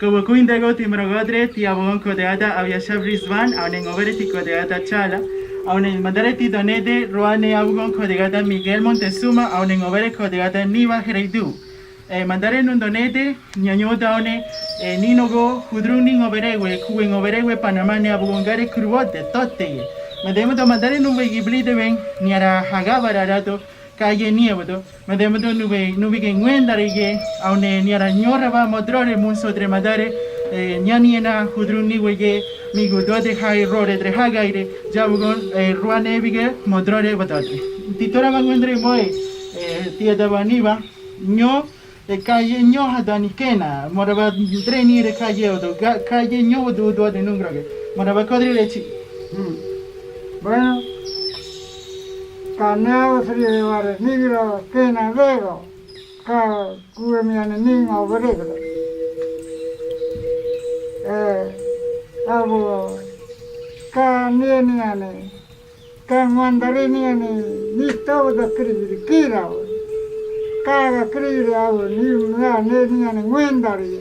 Como kuindego timrogodre tiabon kodeata Abiashaf Rizvan, aun en Ngäbere ti kodeata Chala, aun en Mandare ti donete Ruane abgon kodeata Miguel Montezuma, aun en Ngäbere kodeata Niva Hereidu. Mandare nun donete ñaño daone ninogo hudruni Ngäberewe, kuwe Ngäberewe Panamá ne abgongare kurwote totte. Mademo to mandare nun we giblide ven niara hagabara rato calle nievo, madame do nube que enguendare ye, aune niara ñora va modrore munso tre madare, ñaniena hudruni weye, migu do de hai rore tre hagaire, jabugon ruane bige modrore batatre. Titora manguendre moe, tia da baniva, ño calle ño hadanikena, moraba treni re calle odo, calle ño do de nungrage, moraba codri lechi. Bueno. Kaneo sri ware nigro kena vego ka kuwe miane ninga oberegro abo ka niane ka mandarini ane ni tau da kribiri kira ka ga kribiri abo ni mga neni ane ngwendari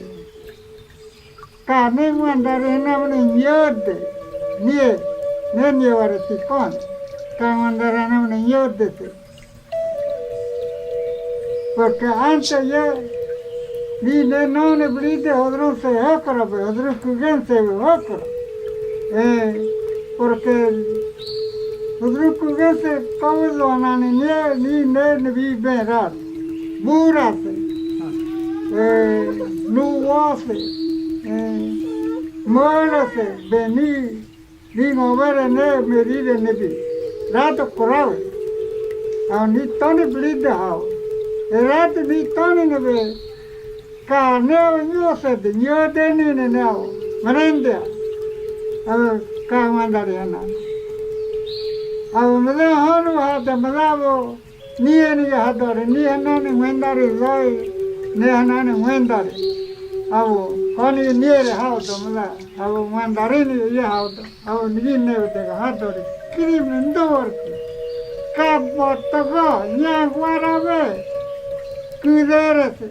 ka ne ngwendari namne nyode nie neni ware tikon Camandarana una yordete. Porque antes ya ni de no ne blide odrun se hakara be odrun kugen se hakara. Porque odrun kugen se kawlo anane ni ne bi berar. Burase. Nuwase. Morase beni ni Ngäbere ne meride ne bi. Rato kurave, au ni toni blide hao. Rato ni toni nebe, ka neo nyosede, nyode ni ne neo, merendea. Au ka mandari ana. Au mele honu hata malavo, ni eni hadore, ni hanane mwendari zoi, ni hanane mwendari. Au koni niere hao to mala, au mwendari ni ye hao to, au ni neo tega hadore. Krimen dorki, kapotogo, ñaguarabe, kuderese,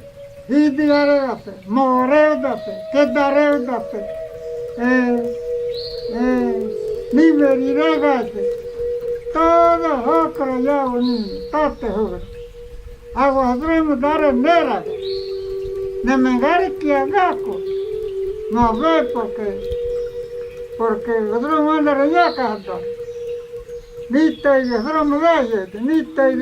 hidiarese, moreudase, kedareudase, niberiragase, todo okro yago ni, tote hogar. Aguadremo dare neraga, nemengare kiagako, no ve porque odremo andare yaka hadore. Nitai de Romulege, nitai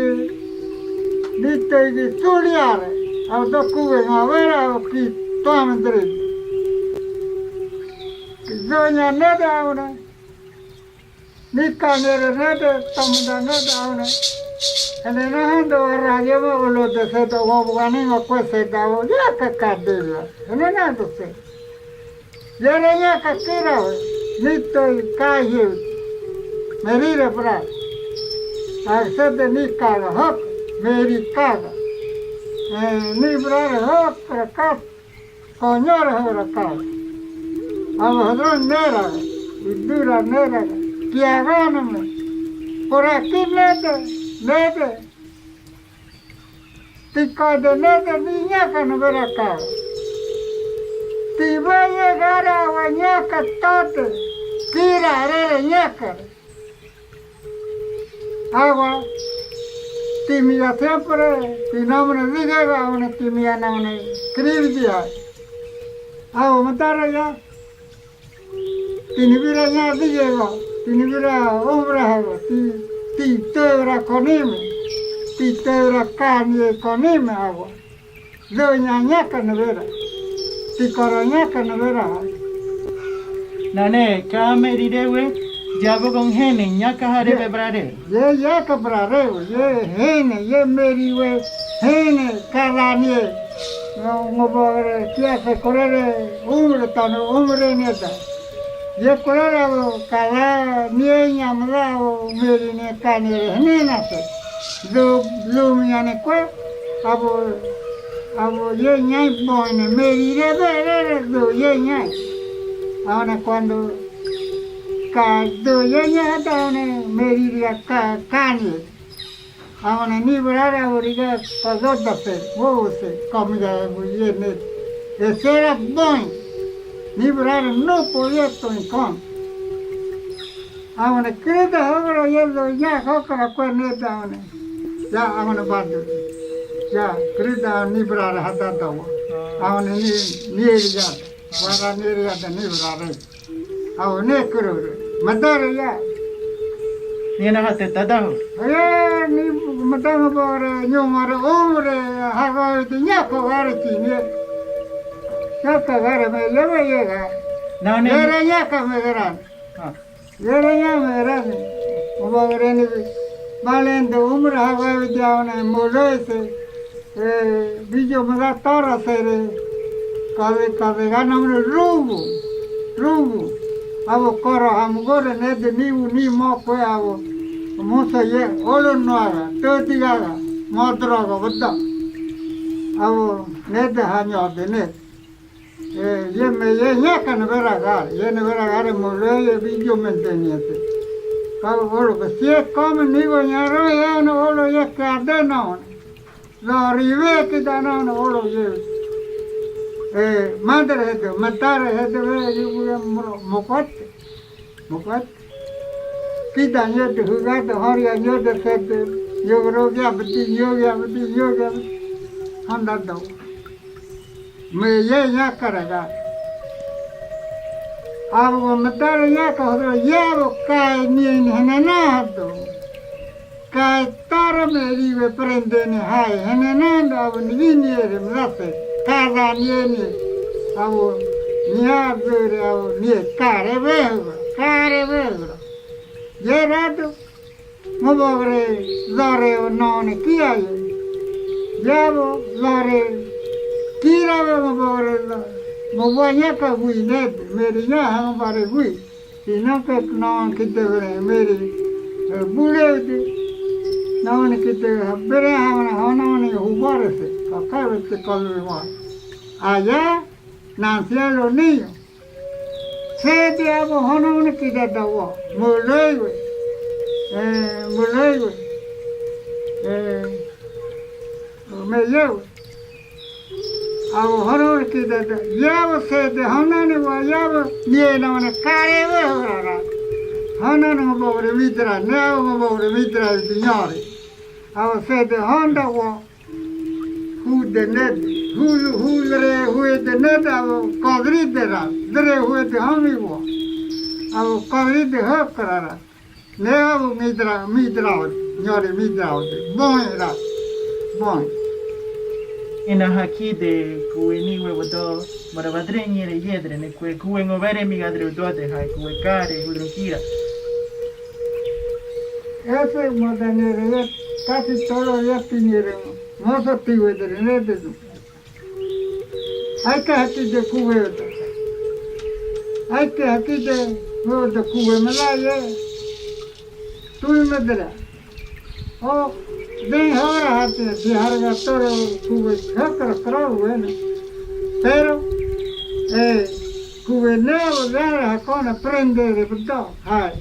de Tuliare, au do Cuba Ngäbere au ki Toamendri. Zonya neda una, nika nere neda, tamda neda una. Ele nahando arrayama ulo de seta wabuganinga kwese dawo, yaka kadila, ele nado se. Yere yaka kira, nitai kahiu. Meri Bä, arsede ni kaga hok, meri kaga. Ni brare hok rakat, konyar ho rakat. Ab hadron nera, idura nera, kiagana me. Por aquí nede. Tika de nede ni ñaka no vera kaga. Ti va a llegar a bañaca tate, tira arere ñaka. Agua, timia siempre, si no me diga, una timia no me escribía. Agua, matar ya. Tinibira ya diga, tinibira obra, tebra conime, tebra carne conime agua. Doña ñaca no vera, coroñaca no vera. Nane, kamerirewe. Jabo con gene, ñaca jare brare. Ye yaka brare, ye gene, ye meriwe, gene, caranie. No bore, kia se correre, umre neta. Ye correre, cala, niña, mlao, meri ne canere, nena se. Lumiane que, abo ye ñai boine, meri re, ye ñai. Ahora cuando do yenya daune meriria kani avane ni brara origa pagoda pe vose comida yene esera bom librar no proyecto en con. Ahora creta ahora yendo ya ahora cuerneta ahora. Ya ahora bando. Ya creta librar hata tawa. Ahora ni ya. Wara ni ya librar. Ahora ne kuro. Madar ya. Ni na hate tadaho. Ni madama bora nyomara omre haga de nyako wara ti ni. Nyaka wara me leva yega. Na ne. Yera nyaka me gara. Yera nya me gara. Obagre ni balende umra haga vidyavane molese bijo mera tora sere kave ganamre rubu avo koro hamgore ne de ni mo ko avo mosa ye olo noaga totigaga modroga vodda avo ne de hanyo de ne ye me ye nyaka ne vera gare moleye bijo menteniete kavo olo que si es come nigo nyaro ye no olo ye kade no lo rive que da no olo ye madre hede matare hede ve yuga mokat kita nyete hugate horia nyete sete yogya bati handa do me ye nyakaraga abo matare nyaka hodo yaro kai ni hananado kai tara meri ve prendene hai hananado abo ni ere mrate cada niene abo niadere abo nie care vego yerado mobore zare onone kiaye yabo zare kirave mobore mobanya ka guinet meri nya ham bare gui sino ke non kitevere meri bulede non kitevere hamana honone hubarese kakave te kalwa allá nacían los niños. Se te hago honor que te dago, mulego, me llevo. Hago honor que te dago, llevo se te honor ni voy llevo ni en una cara de ahora. Honor no pobre mitra, no pobre mitra el señor. Hago se te honor who the net, who the net of Codridera, Dre who the homiwo, of Codrid the Hokara, never midra, Yori midra, boy. Ina haki de kueni wewodo, maravadrenye le yedre, ne kuen overe mi gadre udote, hai kue care, hulukira. Ese modanere, casi todo ya pinere. No se pibe de renete. Hay que aquí de cubeta. Hay que aquí de cube medalla. Tú me dirás. Oh, de ahora hasta si harga todo cube, creo bueno. Pero, cube nuevo de ahora con aprende de todo. Hay.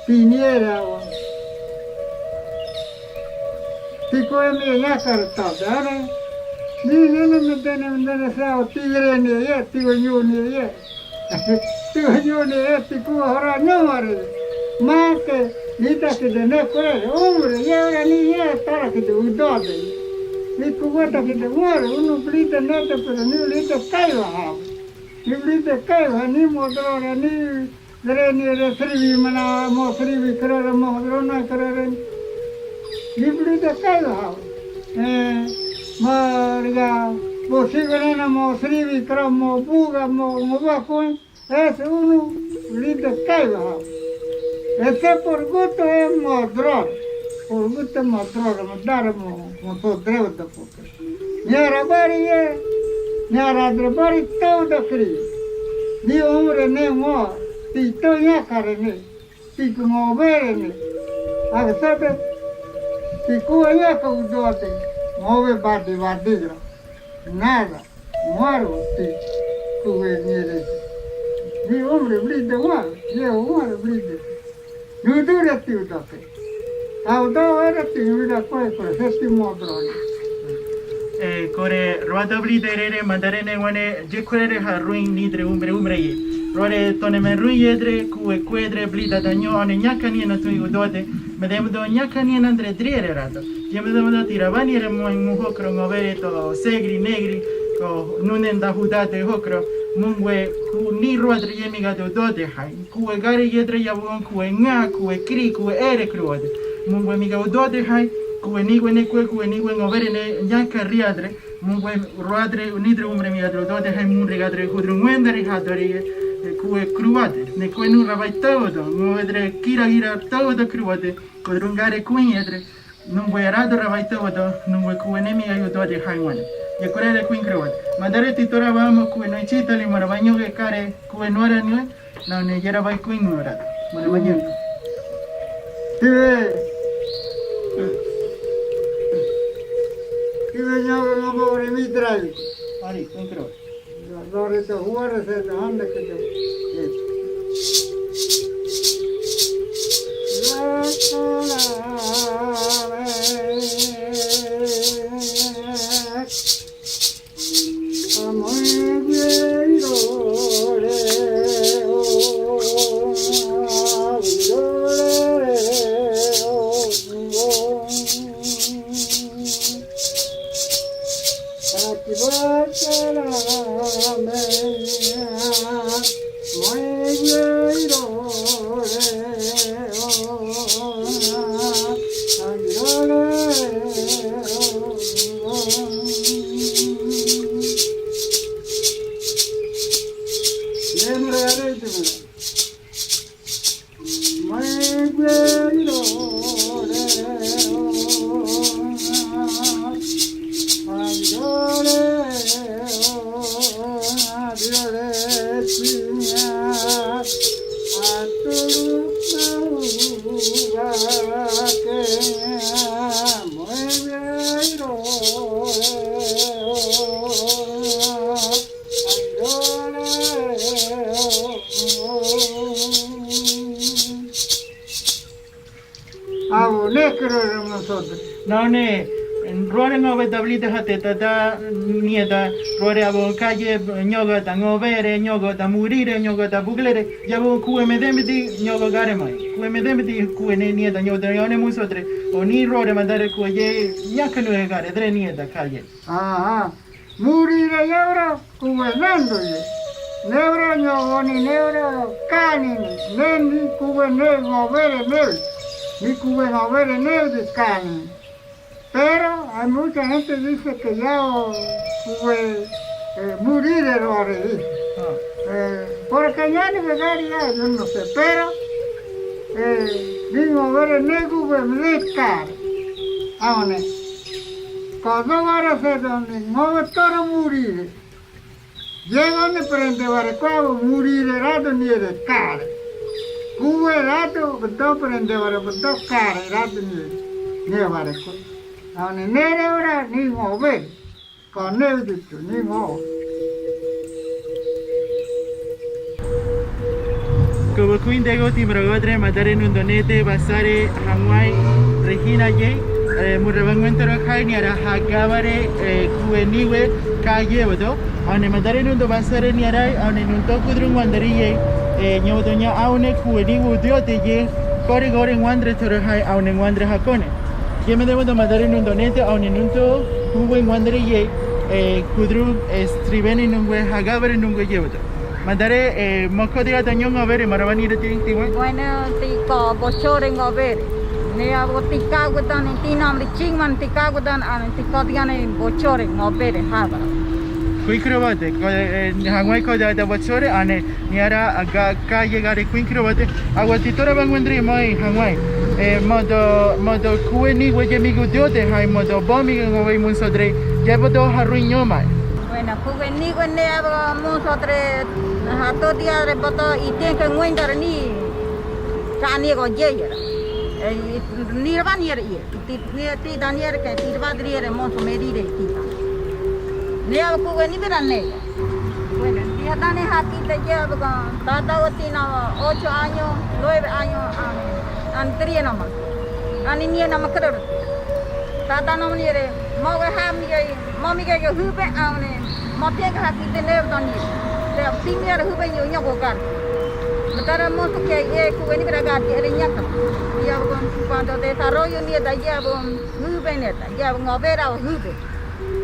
Piniera o. Tico es mi yacarta, ¿verdad? Ni me tiene sea tigre ni ye, tico yo ni ye. Tico ahora no vale. Más que nita que de no correr, hombre, ya ahora ni ye para que te udote. Ni cubeta que te muere, uno plita neta, pero ni plita caiba. Ni plita caiba, ni modrona, ni dreni resrivi mana, mosrivi creare, modrona creare. Libri de cada Maria, posible mo srivi cramo buga mo vacuum, es uno libri de cada ese por gusto es modrón, por gusto modrón, darmo podreo de poco. Nyara bari todo cri. Ni hombre ne mo, ti to ya carne, ti como verene. A saber si cuya caudote, move badigra, nada, muero, si cuya niere. Ni hombre blinde muere, yo muero blinde. No dura tiudote. Audo era tiuda pues, séptimo drone. Kore roata bliterere mandarene wane jekurere ha ruin nidre umbre ye. Rore tone men ruin yedre kue quedre blida danyo ane nyakani na tu udote. Medem do nyakani na andre driere rato. Yemedem do tiravani re mo muhokro ngavere to segri negri ko nunen da hudate hokro. Mungwe ku ni rodre yemiga do dote hai. Kue gare yedre yabon kue nga kue kri kue ere kruode. Mungwe miga dote hai. Kue nigwe ne ngavere ne nyanka riadre. Mungwe rodre unidre umre mi adro dote hai mun regadre hudru ngwendari hadori kue kruade. Ne kue nu rabai todo. Ngvedre kira todo kruade. Kodrungare kuin yedre. Nungwe rado rabai todo. Nungwe kue ne mi ayu dote hai wane. Yakurere kuin kruade. Mandare titora vamos kue no chitali marabaño que care kue no era ni na ne yera bai kuin no era. Marabaño. Kive no more mi trae. Ari, kuin kruade. Lore to huare se to hande ke to. Naone rore ngove tablita hateta da nieta rore abo calle nyoga ta ngobere nyoga ta murire nyoga ta buglere yabo kue medemiti nyoga garemai kue medemiti kue ne nieta nyoga yone musotre oni rore mandare kue ye yakanu gare dre nieta calle Murire yoro kue nando ye nebro nyogoni nebro canini nendi kue ne ngobere ne ni kue ngobere ne de canini. Pero hay mucha gente que dice que ya pude morir errores, porque ya ni verdad ya, yo no sé, pero digo, ver el nego me caro, ahora, cuando ahora se donde no me quiero morir, llega donde prende barco morir errado ni de caro, cubo errado, pero prende barco caro errado ni de barco. Ahora nere ora ni mover, con el dicho ni mover. Como queen de goti mragodre madare nundonete basare Hawaii Regina J murabangmentero kai ni ara Ngäbere kueniwe kaye bodo ane madare nundo basare ni ara ane nunto kudrung wandari ye nyodonya aune kueniwu diote ye kore gore wandre toro hai aune wandre hakone. Yeme debo de mandar en un donete a un inunto hubo en Ngäbere ye kudru estribeni nungwe Ngäbere nungwe yebuto. Mandare moko de ataño Ngäbere marabani de tintiwe. Bueno, tiko bochore Ngäbere. Ne abo tika gutan tinam de chingman tika gutan an tiko diane bochore Ngäbere habara. Kuikrobate Hawaii ko de bochore ane niara aga calle gare kuikrobate aguatitora bangwendri mai Hawaii. Modo kueni weye migu diote hai modo bomi ngoi munsodre yebodo haruño mai. Bueno, kueni wene abo munsodre hato dia re boto iten ke ngwendar ni kani go yeyera. Nirvan yer ye. Ti danier ke tirvadri re monso medire ti. Ne abo kueni berane. Bueno, dia dane haki te llevo con tata otina 8 años, 9 años Antri nama, ani ni nama kerja. Tata nama ni re, mau ke ham ni mami cái hube ao này một tiếng cái hạt tiền đều toàn đi để xin nhà hube nhiều nhau có cả Mentara mau tu cái ku ini kena gati ada nyak dia bukan pada desarrollo ni ada dia bukan hube ni dia Ngäbere hube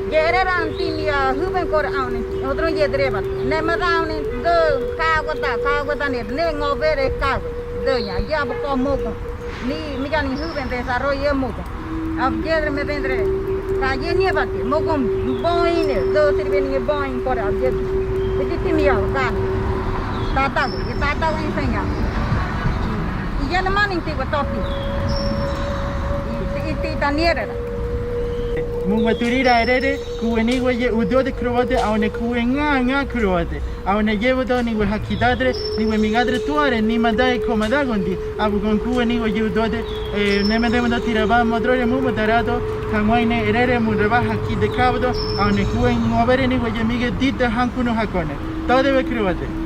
Ngäbere anti ni hube kor ao ni otro ye dreba ne mata ao ni do ka kota ni ne Ngäbere ka do nya dia bukan mo ni mikan hube desarrollo mo ab dia me vendre Kaje ni bati, mogom boy ni, do sirve ni boy kor ab dia. Jadi timia kan. Tata ni senya. Iya nama ni tiba topi. Iti taniera. Mu maturira erere kuweni goye udode kroate aune kuenga kroate aune yevo do ni we hakidadre ni we migadre tuare ni madai komadagondi abu con kuweni goye udode ne medemo do tiraba modrore mu moderato kamwaine erere mu reba hakide kabdo aune kuen Ngäbere ni goye mige dite hankuno hakone todo debe kroate